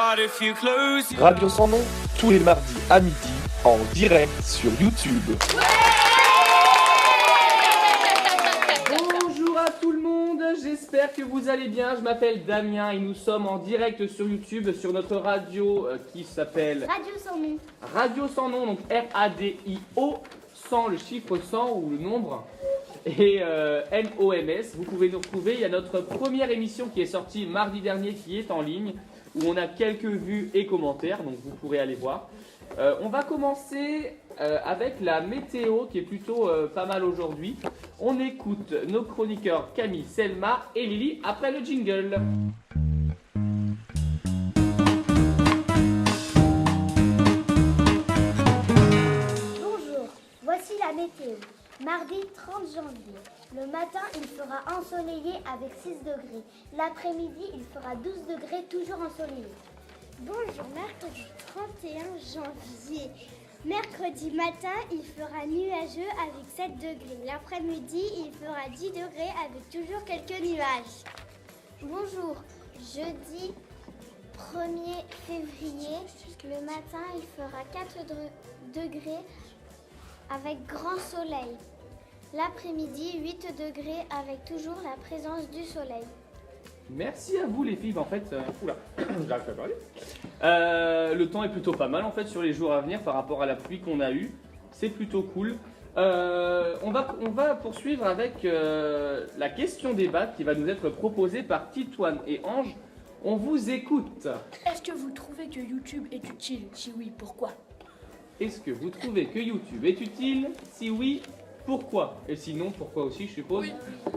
Radio Sans Nom, tous les mardis à midi, en direct sur YouTube. Bonjour à tout le monde, j'espère que vous allez bien. Je m'appelle Damien et nous sommes en direct sur YouTube sur notre radio qui s'appelle Radio Sans Nom. Radio Sans Nom, donc R-A-D-I-O, sans le chiffre 100 ou le nombre, et N-O-M-S. Vous pouvez nous retrouver, il y a notre première émission qui est sortie mardi dernier qui est en ligne, où on a quelques vues et commentaires, donc vous pourrez aller voir. On va commencer avec la météo qui est plutôt pas mal aujourd'hui. On écoute nos chroniqueurs Camille, Selma et Lily après le jingle. Bonjour, voici la météo. Mardi 30 janvier. Le matin, il fera ensoleillé avec 6 degrés. L'après-midi, il fera 12 degrés, toujours ensoleillé. Bonjour, mercredi 31 janvier. Mercredi matin, il fera nuageux avec 7 degrés. L'après-midi, il fera 10 degrés avec toujours quelques nuages. Bonjour, jeudi 1er février. Le matin, il fera 4 degrés avec grand soleil. L'après-midi, 8 degrés avec toujours la présence du soleil. Merci à vous les filles. En fait, j'arrive pas à parler. Le temps est plutôt pas mal en fait sur les jours à venir par rapport à la pluie qu'on a eue. C'est plutôt cool. On va poursuivre avec la question débat qui va nous être proposée par Titoine et Ange. On vous écoute. Est-ce que vous trouvez que YouTube est utile? Si oui, pourquoi? Est-ce que vous trouvez que YouTube est utile? Si oui, pourquoi? Et sinon, pourquoi aussi, je suppose. Oui.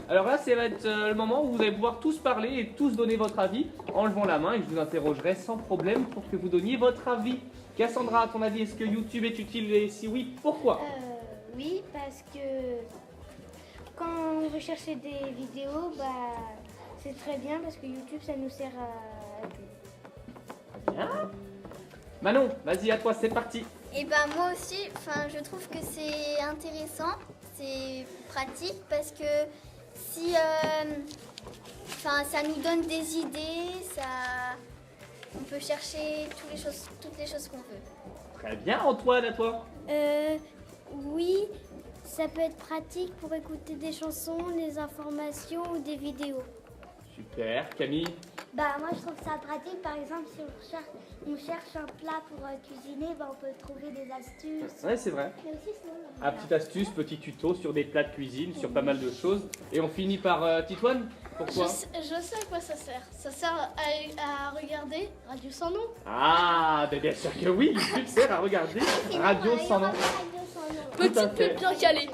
Alors là, ça va être le moment où vous allez pouvoir tous parler et tous donner votre avis en levant la main et je vous interrogerai sans problème pour que vous donniez votre avis. Cassandra, à ton avis, est-ce que YouTube est utile et si oui, pourquoi? Oui, parce que quand on veut chercher des vidéos, c'est très bien parce que YouTube, ça nous sert à tout. Bien. Manon, vas-y, à toi, c'est parti. Et moi aussi, je trouve que c'est intéressant, c'est pratique parce que si, ça nous donne des idées, on peut chercher toutes les choses qu'on veut. Très bien, Antoine, à toi. Oui, ça peut être pratique pour écouter des chansons, des informations ou des vidéos. Super, Camille. Moi je trouve ça pratique, par exemple si on cherche un plat pour cuisiner, on peut trouver des astuces. Ouais, c'est vrai. Mais aussi sinon, Petite astuce, petit tuto sur des plats de cuisine, sur pas mal de choses. Et on finit par Titoine. Pourquoi? Je sais à quoi ça sert. Ça sert à regarder Radio Sans Nom. Ah, bien sûr que oui, YouTube sert à regarder Radio Sans Nom. Petite pub bien calée.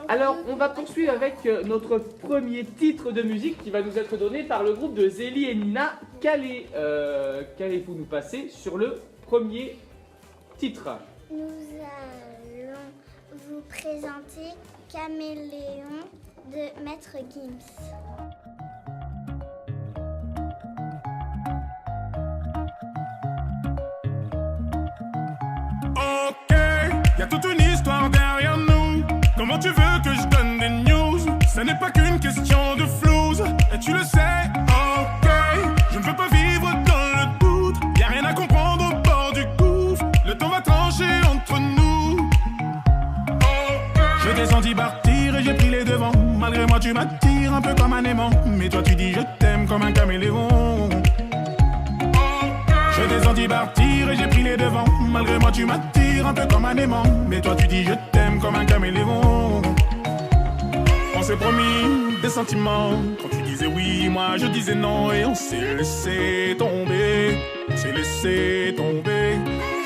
Alors, on va poursuivre avec notre premier titre de musique qui va nous être donné par le groupe de Zélie et Nina. Qu'allez-vous nous passer sur le premier titre? Nous allons vous présenter Caméléon de Maître Gims. Ok, y'a toute une histoire derrière nous. Comment tu veux que je donne des news? Ce n'est pas qu'une question de flouze, et tu le sais, ok. Je ne veux pas vivre dans le doute, y'a rien à comprendre au bord du gouffre. Le temps va trancher entre nous. Je t'ai senti partir et j'ai pris les devants. Malgré moi tu m'attires un peu comme un aimant, mais toi tu dis je t'aime comme un caméléon. Je t'ai senti partir et j'ai pris les devants. Malgré moi tu m'attires un peu comme un aimant, mais toi tu dis je t'aime comme un caméléon. On s'est promis des sentiments. Quand tu disais oui, moi je disais non. Et on s'est laissé tomber. On s'est laissé tomber.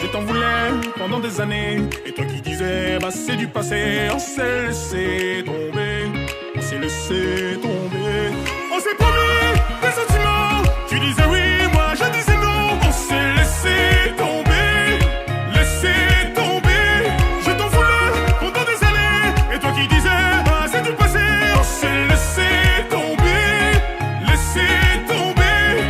Je t'en voulais pendant des années. Et toi qui disais c'est du passé. On s'est laissé tomber. On s'est laissé tomber. On s'est promis des sentiments. Tu disais oui, moi je disais non. On s'est laissé tomber, laissé tomber. Je t'en voulais pendant des années. Et toi qui disais c'est du passé. On s'est laissé tomber, laissé tomber.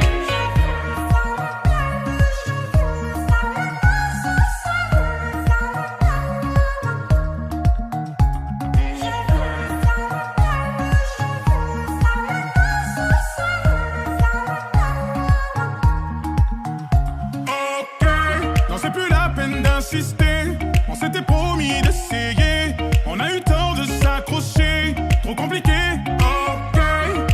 insister. On s'était promis d'essayer. On a eu tort de s'accrocher. Trop compliqué, ok.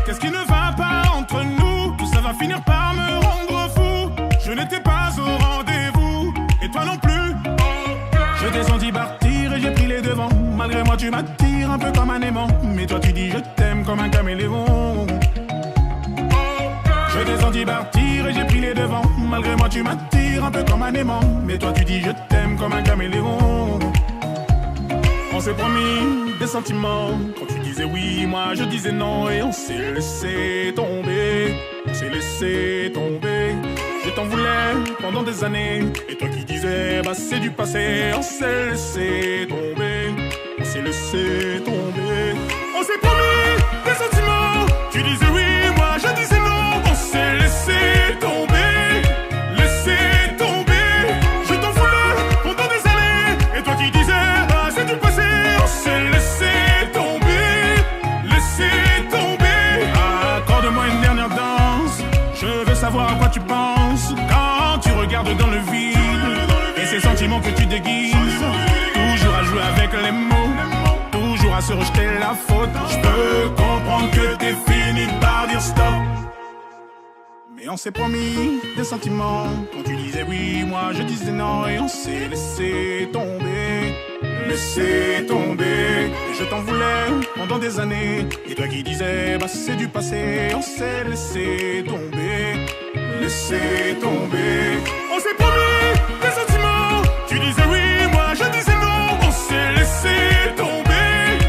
Qu'est-ce qui ne va pas entre nous? Tout ça va finir par me rendre fou. Je n'étais pas au rendez-vous, et toi non plus, ok. Je t'ai senti partir et j'ai pris les devants. Malgré moi tu m'attires un peu comme un aimant. Mais toi tu dis je t'aime comme un caméléon. Je t'ai senti partir et j'ai pris les devants. Malgré moi tu m'attires un peu comme un aimant. Mais toi tu dis je t'aime comme un caméléon. On s'est promis des sentiments. Quand tu disais oui, moi je disais non. Et on s'est laissé tomber. On s'est laissé tomber. Je t'en voulais pendant des années. Et toi qui disais bah c'est du passé. On s'est laissé tomber. On s'est laissé tomber. On s'est promis des sentiments. Tu disais oui, moi je disais non. On s'est laissé tomber. Laissé tomber. Je t'en voulais pendant des années. Et toi qui disais bah c'est du passé. On s'est laissé tomber. Laissé tomber. Accorde-moi une dernière danse. Je veux savoir à quoi tu penses quand tu regardes dans le vide. Et ces sentiments que tu déguises. Toujours à jouer avec les mots. Toujours à se rejeter la faute. Je peux comprendre que t'es fini par dire stop. Mais on s'est promis des sentiments. Quand tu disais oui, moi je disais non. Et on s'est laissé tomber. Laissé tomber. Et je t'en voulais pendant des années. Et toi qui disais bah c'est du passé. On s'est laissé tomber. Laissé tomber. On s'est promis des sentiments. Tu disais oui, moi je disais non. On s'est laissé tomber.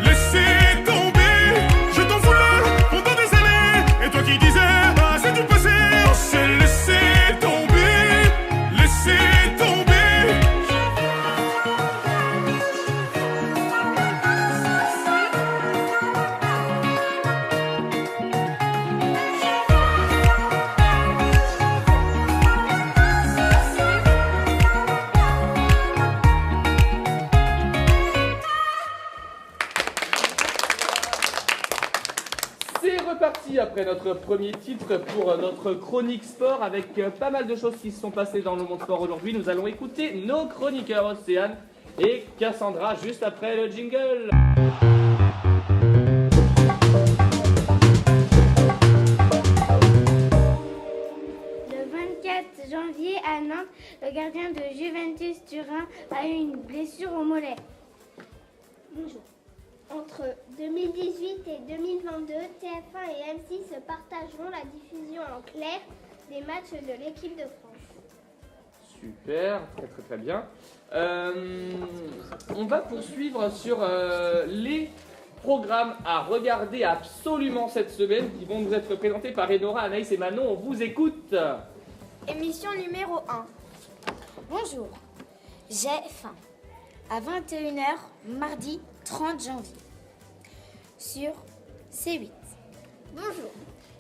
Laissé tomber. Je t'en voulais pendant des années. Et toi qui disais bah c'est du passé. On s'est laissé tomber. Laissé tomber. C'est reparti après notre premier titre pour notre chronique sport avec pas mal de choses qui se sont passées dans le monde sport aujourd'hui. Nous allons écouter nos chroniqueurs Océane et Cassandra juste après le jingle. Le 24 janvier à Nantes, le gardien de Juventus Turin a eu une blessure au mollet. Bonjour. Entre 2018 et 2022, TF1 et M6 se partageront la diffusion en clair des matchs de l'équipe de France. Super, très très très bien. On va poursuivre sur les programmes à regarder absolument cette semaine qui vont nous être présentés par Enora, Anaïs et Manon. On vous écoute. Émission numéro 1. Bonjour, j'ai faim. À 21h, mardi 30 janvier. Sur C8. Bonjour,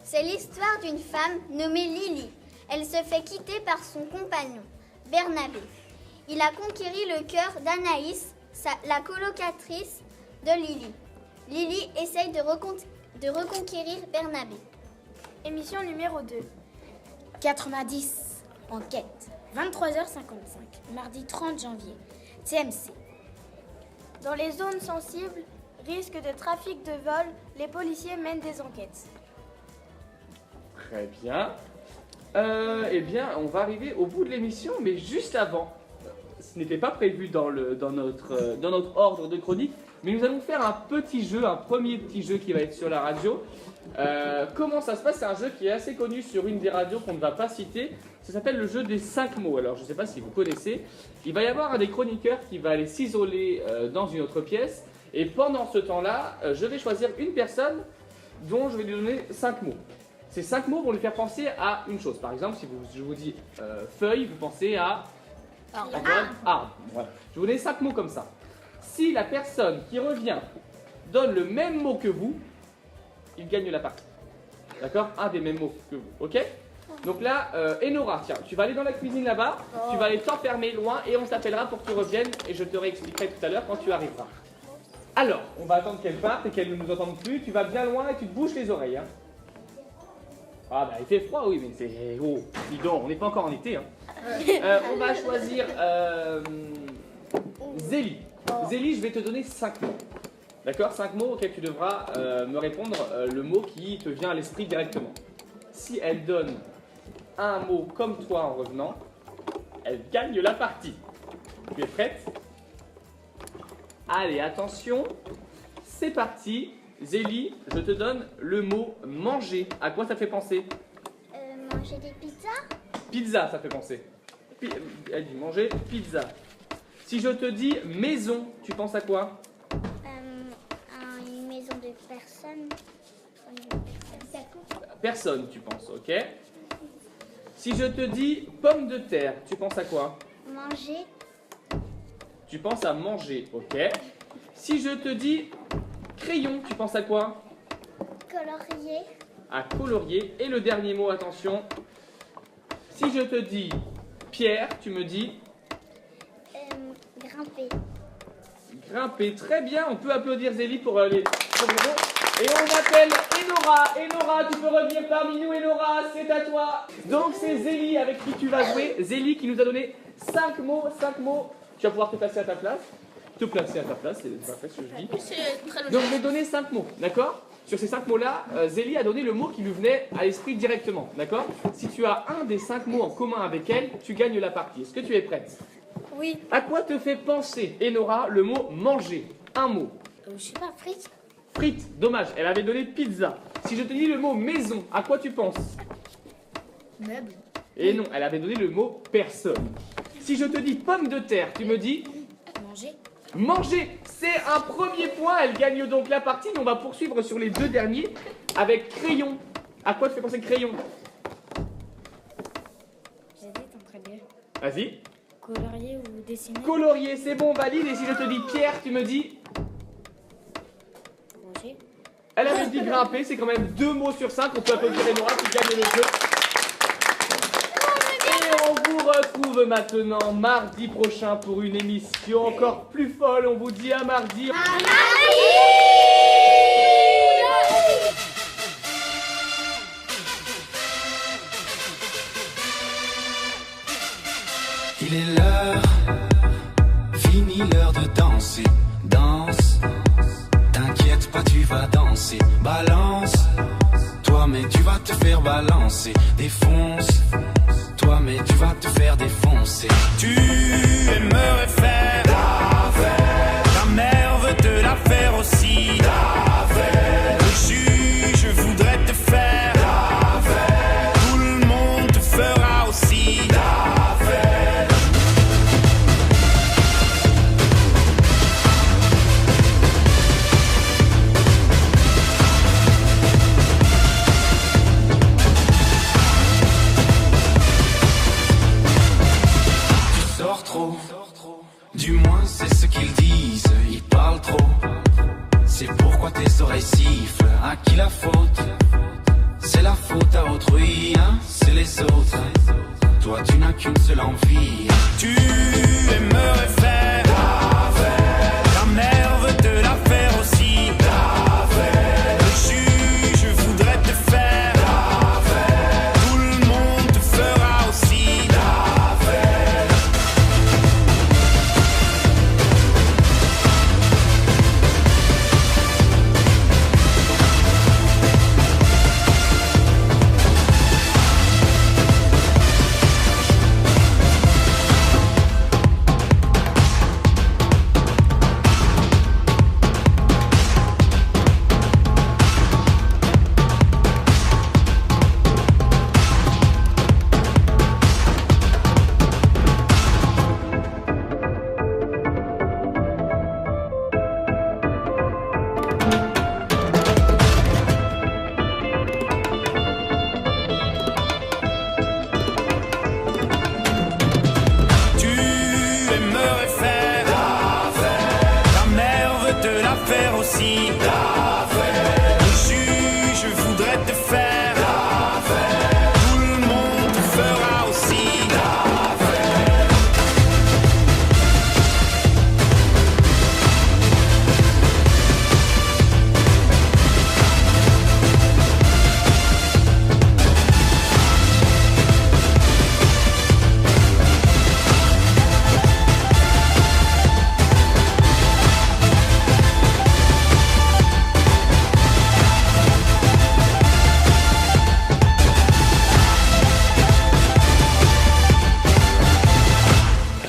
c'est l'histoire d'une femme nommée Lily. Elle se fait quitter par son compagnon, Bernabé. Il a conquéri le cœur d'Anaïs, la colocatrice de Lily. Lily essaye de reconquérir Bernabé. Émission numéro 2. 90. Enquête. 23h55. Mardi 30 janvier. TMC. Dans les zones sensibles, risque de trafic de vol, les policiers mènent des enquêtes. Très bien. Eh bien, on va arriver au bout de l'émission, mais juste avant. Ce n'était pas prévu dans notre ordre de chronique, mais nous allons faire un petit jeu, un premier petit jeu qui va être sur la radio. Comment ça se passe? C'est un jeu qui est assez connu sur une des radios qu'on ne va pas citer. Ça s'appelle le jeu des 5 mots. Alors, je ne sais pas si vous connaissez. Il va y avoir un des chroniqueurs qui va aller s'isoler dans une autre pièce. Et pendant ce temps-là, je vais choisir une personne dont je vais lui donner 5 mots. Ces 5 mots vont lui faire penser à une chose. Par exemple, si je vous dis feuille, vous pensez à arbre. Voilà. Je vais vous donner 5 mots comme ça. Si la personne qui revient donne le même mot que vous, il gagne la partie. D'accord? Un des mêmes mots que vous. Ok? Donc là, Enora, tiens, tu vas aller dans la cuisine là-bas, tu vas aller t'enfermer loin et on s'appellera pour que tu reviennes et je te réexpliquerai tout à l'heure quand tu arriveras. Alors, on va attendre qu'elle parte et qu'elle ne nous entende plus. Tu vas bien loin et tu te bouches les oreilles. Hein. Ah bah il fait froid, oui, mais c'est... Oh, dis donc, on n'est pas encore en été. Hein. On va choisir Zélie. Zélie, je vais te donner 5 mots. D'accord? 5 mots auxquels tu devras me répondre le mot qui te vient à l'esprit directement. Si elle donne un mot comme toi en revenant, elle gagne la partie. Tu es prête? Allez, attention, c'est parti. Zélie, je te donne le mot manger. À quoi ça fait penser? Manger des pizzas. Pizza, ça fait penser. Elle dit manger pizza. Si je te dis maison, tu penses à quoi? Une maison de personnes. Personne, tu penses, ok. Si je te dis pomme de terre, tu penses à quoi? Manger. Tu penses à manger, ok. Si je te dis crayon, tu penses à quoi? Colorier. À colorier. Et le dernier mot, attention. Si je te dis pierre, tu me dis Grimper. grimper. Très bien, on peut applaudir Zélie pour les premiers mots. Et on appelle Enora. Enora, tu peux revenir parmi nous, Enora, c'est à toi. Donc c'est Zélie avec qui tu vas jouer. Zélie qui nous a donné 5 mots, 5 mots. Tu vas pouvoir te placer à ta place. Te placer à ta place, c'est parfait ce que je dis. C'est très logique. Donc je vais donner 5 mots, d'accord? Sur ces 5 mots-là, Zélie a donné le mot qui lui venait à l'esprit directement, d'accord? Si tu as un des 5 mots en commun avec elle, tu gagnes la partie. Est-ce que tu es prête? Oui. À quoi te fait penser, Enora, le mot manger? Un mot. Je sais pas, frites. Frites, dommage, elle avait donné pizza. Si je te dis le mot maison, à quoi tu penses? Meubles. Et non, elle avait donné le mot personne. Si je te dis pomme de terre, tu me dis Manger. manger. C'est un premier point, elle gagne donc la partie, mais on va poursuivre sur les 2 derniers avec crayon. À quoi te fait penser crayon? J'hésite entre deux. Vas-y. Colorier ou dessiner. Colorier, c'est bon, valide. Et si je te dis pierre, tu me dis... Manger. Elle avait dit grimper, c'est quand même 2 mots sur 5. On peut applaudir Enora qui gagne le jeu. Et on vous retrouve maintenant mardi prochain pour une émission encore plus folle. On vous dit à mardi. Il est l'heure, fini l'heure de danser. Danse, t'inquiète pas, tu vas danser. Balance, toi mais tu vas te faire balancer. Défonce, toi mais tu vas te faire défoncer. Tu aimerais faire la fête. Ta mère veut te la faire aussi. La fête. Le juge voudrait te faire la fête. Tout le monde te fera aussi la fête. Tu sors trop, du moins c'est ce qu'ils disent. Ils parlent trop, c'est pourquoi tes oreilles sifflent. À qui la faute? C'est la faute à autrui, hein? C'est les autres. Toi tu n'as qu'une seule envie. Tu aimerais faire la fête. Ta mère veut te la faire aussi la fête. Le juge voudrait te faire la fête. Tout le monde te fera aussi la fête.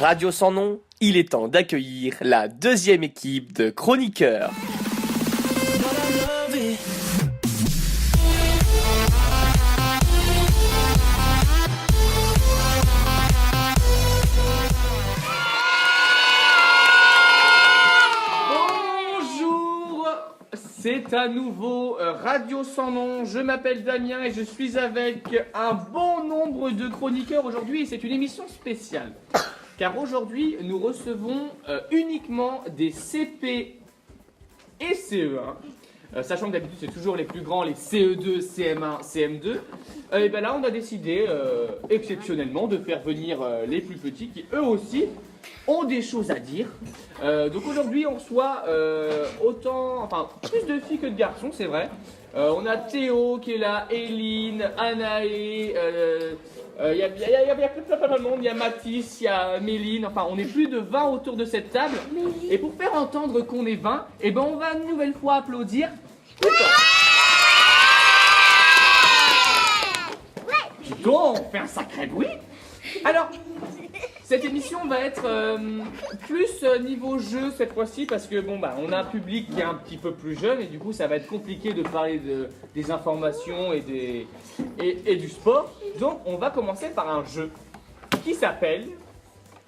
Radio Sans Nom, il est temps d'accueillir la deuxième équipe de chroniqueurs. Bonjour, c'est à nouveau Radio Sans Nom. Je m'appelle Damien et je suis avec un bon nombre de chroniqueurs aujourd'hui et c'est une émission spéciale. Car aujourd'hui, nous recevons uniquement des CP et CE1. Sachant que d'habitude, c'est toujours les plus grands, les CE2, CM1, CM2. Et bien là, on a décidé exceptionnellement de faire venir les plus petits qui, eux aussi, ont des choses à dire. Donc aujourd'hui, on reçoit plus de filles que de garçons, c'est vrai. On a Théo qui est là, Eline, Anaé, il y a plein de monde, il y a Mathis, il y a Méline, enfin on est plus de 20 autour de cette table. Et pour faire entendre qu'on est 20, eh ben on va une nouvelle fois applaudir. Dis donc, on fait un sacré bruit. Alors, cette émission va être plus niveau jeu cette fois-ci parce que on a un public qui est un petit peu plus jeune et du coup ça va être compliqué de parler des informations et du sport. Donc on va commencer par un jeu qui s'appelle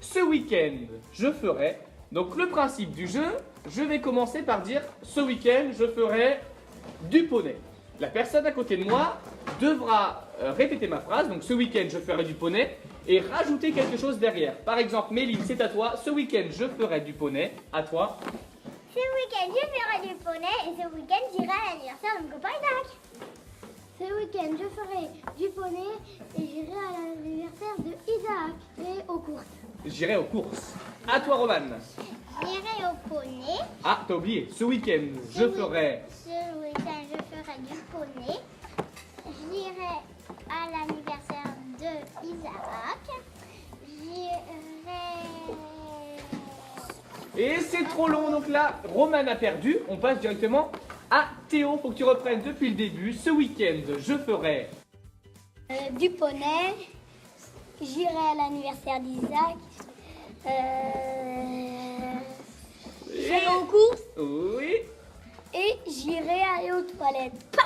Ce week-end je ferai. Donc le principe du jeu, je vais commencer par dire ce week-end je ferai du poney. La personne à côté de moi devra répéter ma phrase, donc ce week-end je ferai du poney. Et rajouter quelque chose derrière. Par exemple, Méline, c'est à toi. Ce week-end, je ferai du poney. À toi. Ce week-end, je ferai du poney et ce week-end, j'irai à l'anniversaire de mon copain Isaac. Ce week-end, je ferai du poney et j'irai à l'anniversaire de Isaac et aux courses. J'irai aux courses. À toi, Romane. J'irai au poney. Ah, t'as oublié. Ce week-end, je ferai... Ce week-end, je ferai du poney. J'irai à l'anniversaire de Isaac. Et c'est trop long, donc là, Romane a perdu. On passe directement à Théo. Faut que tu reprennes depuis le début. Ce week-end, je ferai... du poney. J'irai à l'anniversaire d'Isaac. J'irai aux courses. Oui. Et j'irai aller aux toilettes.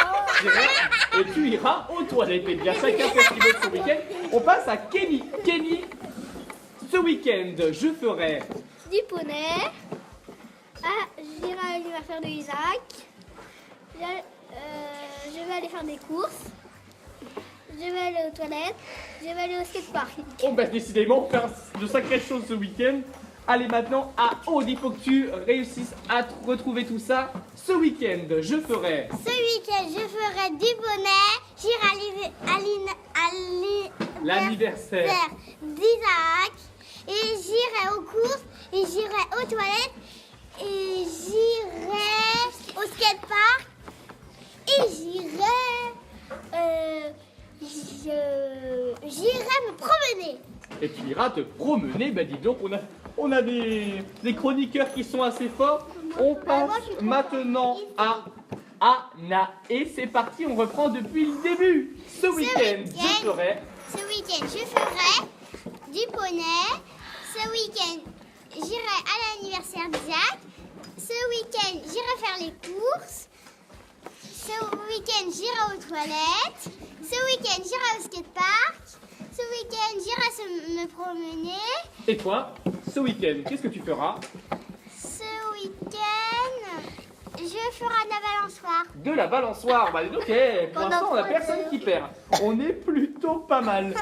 Et tu iras aux toilettes. Et bien, chacun fait ce qu'il veut ce week-end. On passe à Kenny. Kenny, ce week-end, je ferai... Du poney. J'irai à l'anniversaire de Isaac. Je vais aller faire des courses. Je vais aller aux toilettes. Je vais aller au skatepark. Oh bah décidément, on fait de sacrées choses ce week-end. Allez maintenant à Aude, il faut que tu réussisses à retrouver tout ça. Ce week-end, je ferai... Ce week-end, je ferai du poney. J'irai à l'anniversaire d'Isaac. Et j'irai aux courses. Et j'irai aux toilettes. Et j'irai au skatepark. Et j'irai me promener. Et tu iras te promener, bah dis donc, on a des chroniqueurs qui sont assez forts. On passe maintenant à Anna. Et c'est parti, on reprend depuis le début. Ce week-end, je ferai... Ce week-end, je ferai du poney. Ce week-end, j'irai à l'anniversaire d'Isaac. Ce week-end, j'irai faire les courses. Ce week-end, j'irai aux toilettes. Ce week-end, j'irai au skatepark. Ce week-end, j'irai me promener. Et toi, ce week-end, qu'est-ce que tu feras? Ce week-end, je ferai de la balançoire. De la balançoire. Bah dis donc, pour l'instant, on n'a personne qui perd. On est plutôt pas mal.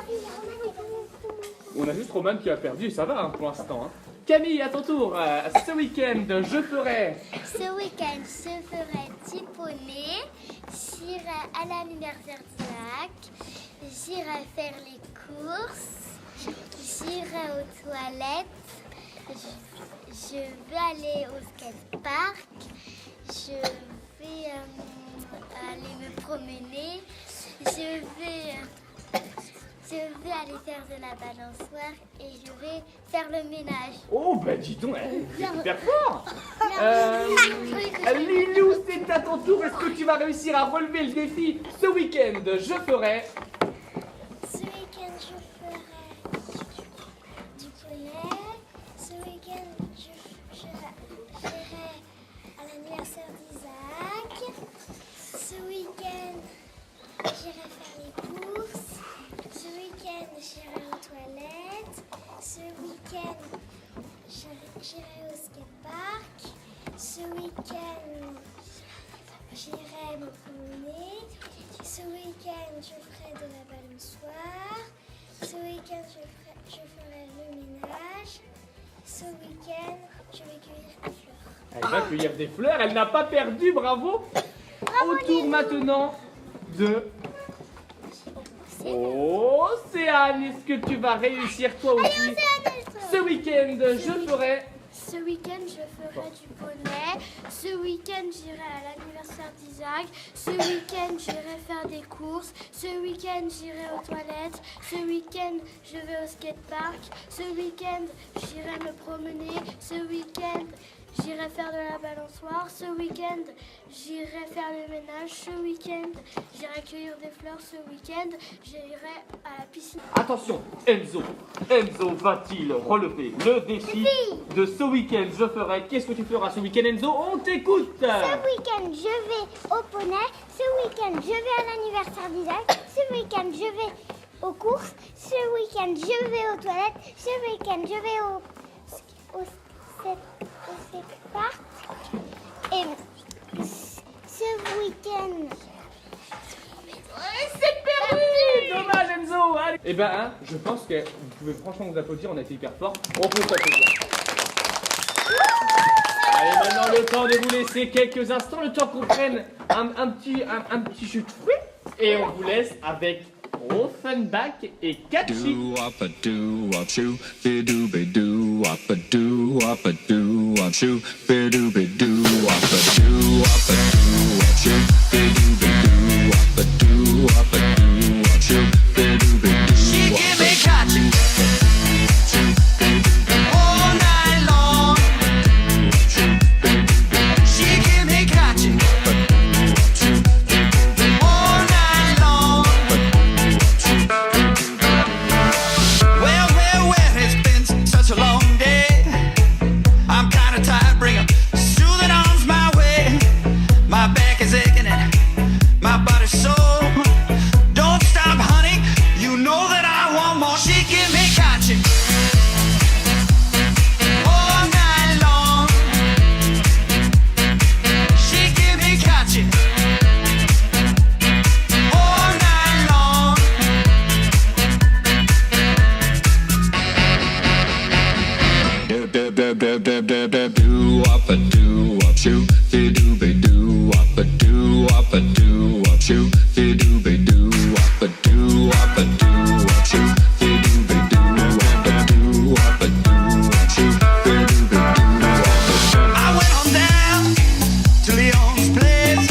On a juste Romane qui a perdu et ça va pour l'instant. Hein. Camille, à ton tour. Ce week-end, je ferai... Ce week-end, je ferai du poney. J'irai à l'anniversaire d'Isaac. J'irai faire les courses. J'irai aux toilettes. Je vais aller au skatepark. Je vais aller me promener. Je vais aller faire de la balançoire et je vais faire le ménage. Oh, bah dis donc, c'est super fort. Lilou, c'est à ton tour. Est-ce que tu vas réussir à relever le défi? Ce week-end, je ferai... Ce week-end, je ferai du poney. Ce week-end, j'irai à l'anniversaire d'Isaac. Ce week-end, j'irai faire les courses. Ce week-end, j'irai aux toilettes. Ce week-end, j'irai au skatepark. Ce week-end, j'irai me promener. Ce week-end, je ferai de la balançoire. Ce week-end, je ferai le ménage. Ce week-end, je vais cueillir des fleurs. Elle va cueillir des fleurs, elle n'a pas perdu, bravo. Au tour maintenant de Océane. Est-ce que tu vas réussir toi aussi? Ce week-end, je ferai... Ce week-end, je ferai du poney. Ce week-end, j'irai à l'anniversaire d'Isaac. Ce week-end, j'irai faire des courses. Ce week-end, j'irai aux toilettes. Ce week-end, je vais au skatepark. Ce week-end, j'irai me promener. Ce week-end, j'irai faire de la balançoire. Ce week-end, j'irai faire le ménage. Ce week-end, j'irai cueillir des fleurs. Ce week-end, j'irai à la piscine. Attention, Enzo va-t-il relever le défi de ce week-end? Je ferai. Qu'est-ce que tu feras ce week-end, Enzo? On t'écoute. Ce week-end, je vais au poney. Ce week-end, je vais à l'anniversaire d'Isaac. Ce week-end, je vais aux courses. Ce week-end, je vais aux toilettes. Ce week-end, je vais au skatepark. Et ce week-end... C'est perdu. Dommage, Enzo. Allez. Eh ben, hein, je pense que vous pouvez franchement vous applaudir. On a été hyper fort. On peut s'applaudir. Allez, maintenant le temps de vous laisser quelques instants, le temps qu'on prenne un petit jus de fruits. Et on vous laisse avec Offenbach et Catchy. She give me catching all night long. She give me catching all night long. Well, it's been such a long day. I'm kinda tired, bring 'em soothing arms my way. My back is aching and my body's sore. Don't stop, honey, you know that I want more. She give me catching all night long. She give me catching all night long. Do up a do up shoot, do be do up a do up a do up shoot, do be do up a do up a do up shoot, do be do up a do up a do up shoot, do be do up a. I went on down to Leon's place.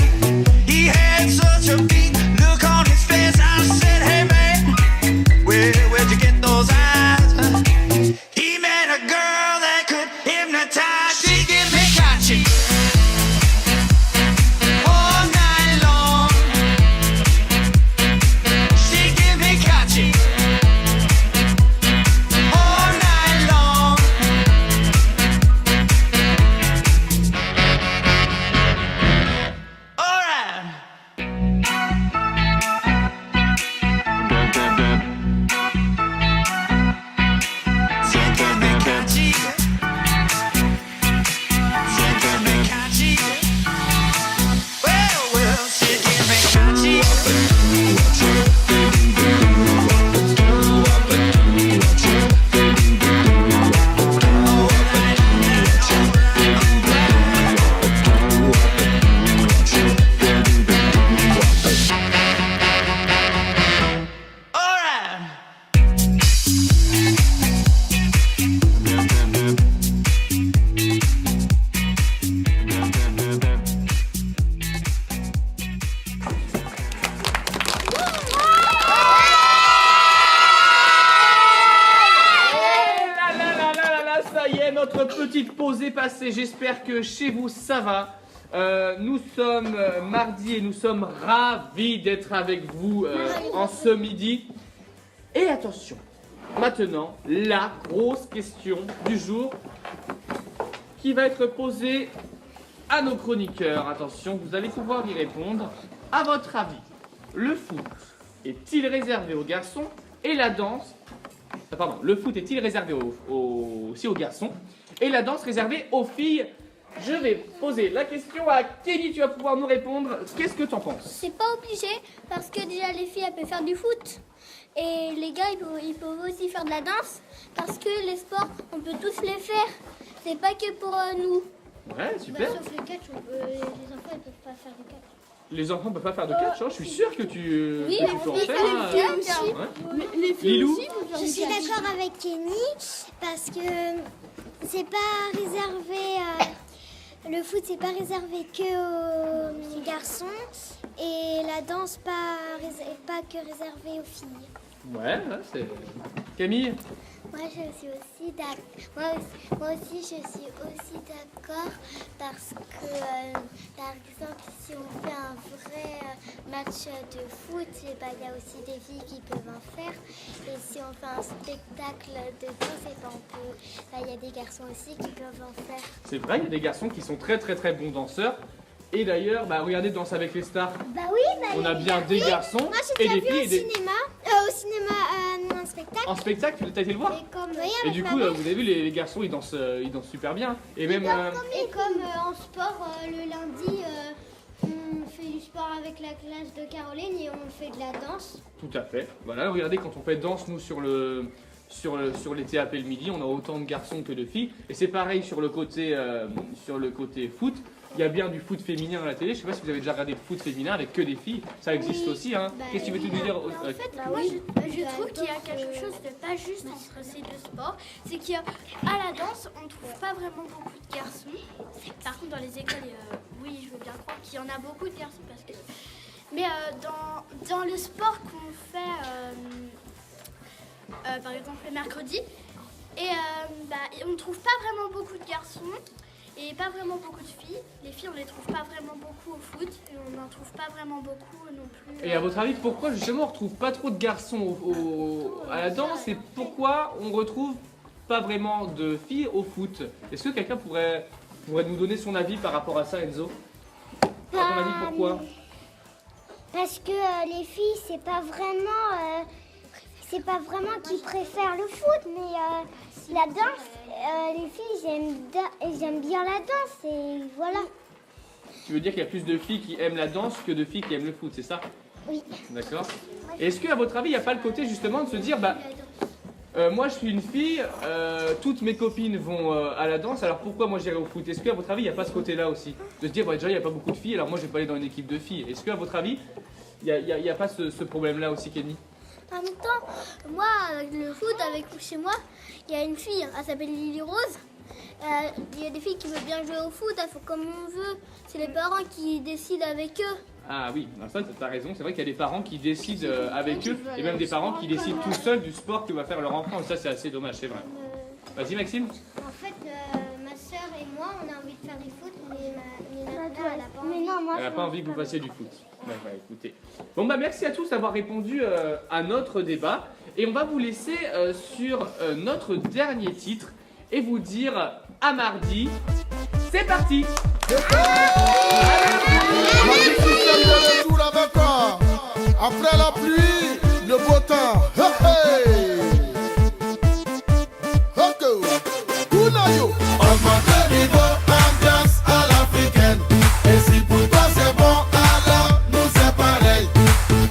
He had such a beat look on his face. I said, hey man, where'd you get those eyes? He met a girl that could hypnotize. She give me catching all night long. She give me catching all night long. All right. She give me catchy. She give me catchy. Well, she give me catchy. All right. Ça y est, notre petite pause est passée. J'espère que chez vous ça va. Nous sommes mardi et nous sommes ravis d'être avec vous en ce midi. Et attention, maintenant la grosse question du jour qui va être posée à nos chroniqueurs. Attention, vous allez pouvoir y répondre. À votre avis, le foot est-il réservé aux garçons et la danse... Pardon, le foot est-il réservé aussi aux garçons et la danse réservée aux filles? Je vais poser la question à Kenny, tu vas pouvoir nous répondre. Qu'est-ce que tu en penses? C'est pas obligé, parce que déjà les filles, elles peuvent faire du foot. Et les gars, ils peuvent aussi faire de la danse, parce que les sports, on peut tous les faire. C'est pas que pour nous. Ouais, super. Sauf le catch, les enfants ils peuvent pas faire du catch. Les enfants ne peuvent pas faire de catch, hein. Je suis sûr que tu, Oui, que tu peux en faire. les filles aussi. Ouais. Les filles Lilou? aussi peuvent faire Je du suis catch. d'accord avec Kenny parce que c'est pas réservé. Le foot c'est pas réservé que aux garçons et la danse pas que réservée aux filles. Ouais, c'est... Camille? Moi je suis aussi d'accord. Moi aussi je suis aussi d'accord parce que par exemple si on fait un vrai match de foot, il y a aussi des filles qui peuvent en faire. Et si on fait un spectacle de danse, il y a des garçons aussi qui peuvent en faire. C'est vrai, il y a des garçons qui sont très très très bons danseurs. Et d'ailleurs, regardez Danse avec les stars. Bah oui, On a bien des garçons Moi et j'ai des déjà vu filles. au cinéma un spectacle. En spectacle, t'as été le voir? Et du coup, vous avez vu, les garçons, ils dansent super bien. Et même... Et comme en sport, le lundi, on fait du sport avec la classe de Caroline et on fait de la danse. Tout à fait. Voilà, regardez, quand on fait danse, nous, sur les TAP le midi, on a autant de garçons que de filles. Et c'est pareil sur le côté foot. Il y a bien du foot féminin à la télé. Je sais pas si vous avez déjà regardé le foot féminin avec que des filles. Ça existe aussi, hein. Qu'est-ce que tu veux te dire? En fait, moi je trouve qu'il y a quelque chose de pas juste entre ces deux sports. C'est qu'à la danse, on ne trouve pas vraiment beaucoup de garçons. Par contre, dans les écoles, oui, je veux bien croire qu'il y en a beaucoup de garçons. Mais dans le sport qu'on fait, par exemple le mercredi, on ne trouve pas vraiment beaucoup de garçons. Et pas vraiment beaucoup de filles. Les filles, on les trouve pas vraiment beaucoup au foot. Et on n'en trouve pas vraiment beaucoup non plus. Et à votre avis, pourquoi justement on retrouve pas trop de garçons à la danse et pourquoi on retrouve pas vraiment de filles au foot? Est-ce que quelqu'un pourrait nous donner son avis par rapport à ça, Enzo? À ton avis, pourquoi? Parce que les filles, c'est pas vraiment qu'ils préfèrent le foot, mais la danse, les filles, j'aime bien la danse et voilà. Tu veux dire qu'il y a plus de filles qui aiment la danse que de filles qui aiment le foot, c'est ça? Oui. D'accord. Et est-ce qu'à votre avis, il n'y a pas le côté justement de se dire, moi je suis une fille, toutes mes copines vont à la danse, alors pourquoi moi j'irai au foot? Est-ce qu'à votre avis, il n'y a pas ce côté-là aussi? De se dire, déjà il n'y a pas beaucoup de filles, alors moi je vais pas aller dans une équipe de filles. Est-ce qu'à votre avis, il n'y a pas ce problème-là aussi, Kenny? En même temps, moi, le foot, chez moi, il y a une fille, elle s'appelle Lily Rose. Il y a des filles qui veulent bien jouer au foot, elles font comme on veut. C'est les parents qui décident avec eux. Ah oui, ça t'as raison, c'est vrai qu'il y a des parents qui décident avec eux, et même des parents qui décident tout seuls du sport que va faire leur enfant, et ça c'est assez dommage, c'est vrai. Vas-y Maxime. En fait, ma soeur et moi, on a envie de faire du foot, mais ma mère, elle a pas envie. Elle n'a pas envie que vous fassiez du foot. Écoutez. Bon merci à tous d'avoir répondu à notre débat, et on va vous laisser sur notre dernier titre, et vous dire à mardi. C'est parti. Après la pluie, le beau temps. Hey, Unayo. Augmente le niveau, ambiance à l'africaine. Et si pour toi c'est bon, alors nous c'est pareil.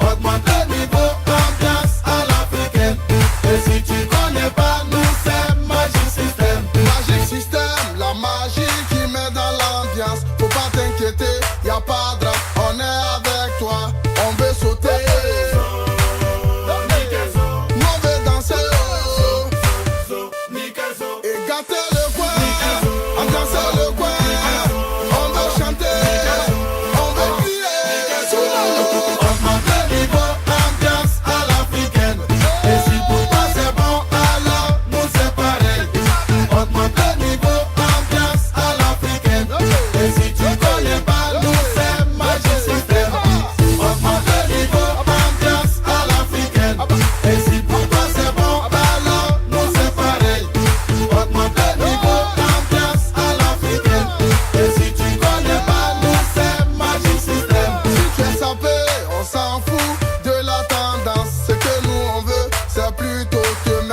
Augmente le niveau, ambiance à l'africaine. Et si tu connais pas, nous c'est Magic System. Magic System, la magie qui met dans l'ambiance. Faut pas t'inquiéter, y a pas de drame. On est avec toi, on veut sauter. Mauvais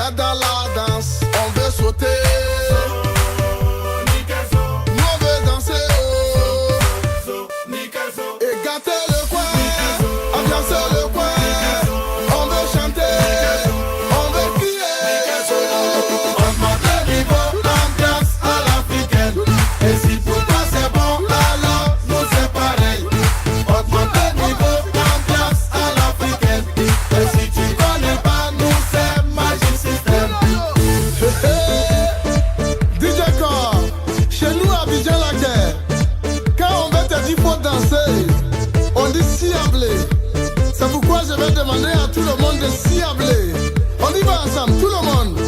Mais dans la danse, on veut sauter. Nous on veut danser. Et gâter le coin, ambiancer le coin. On veut chanter, on veut crier. Augmente le niveau, ambiance à l'africaine. Et si pour toi c'est bon, alors nous c'est pareil. Augmente le niveau, ambiance à l'africaine. Et si tu connais pas, nous c'est Magic System. DJ Core, chez nous à Abidjan la guerre. Quand on veut te dire faut danser, on dit ciablé. C'est pourquoi je vais demander à tout le monde de ciabler. On y va ensemble, tout le monde.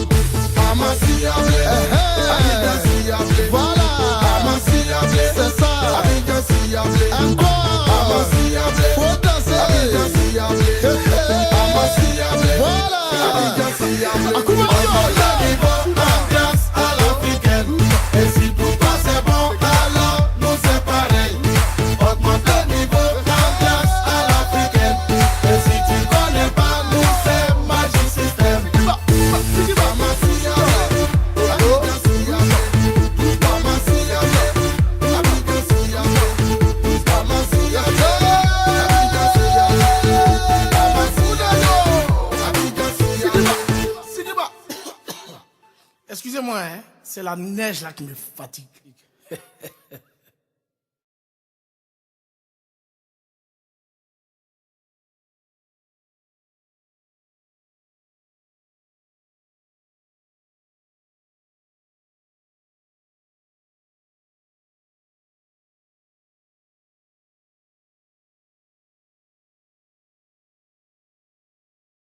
Ama ciablé, Abidjan ciablé. Voilà, Ama ciablé, c'est ça. Abidjan ciablé. Encore, Ama ciablé. Faut danser, Abidjan ciablé. Ama ciablé, voilà, Abidjan ciablé. Akuma niveau, ambiance à l'africaine. Et si pour toi c'est bon, alors nous c'est pareil. Augmente le niveau, ambiance à l'africaine. Et si tu connais pas, nous c'est Magic System. Ama ciablé, Abidjan ciablé. Ama ciablé, Abidjan ciablé. Ama ciablé, Abidjan ciablé. Ama ciablé, Abidjan ciablé. Excusez-moi, hein, c'est la neige là qui me fatigue.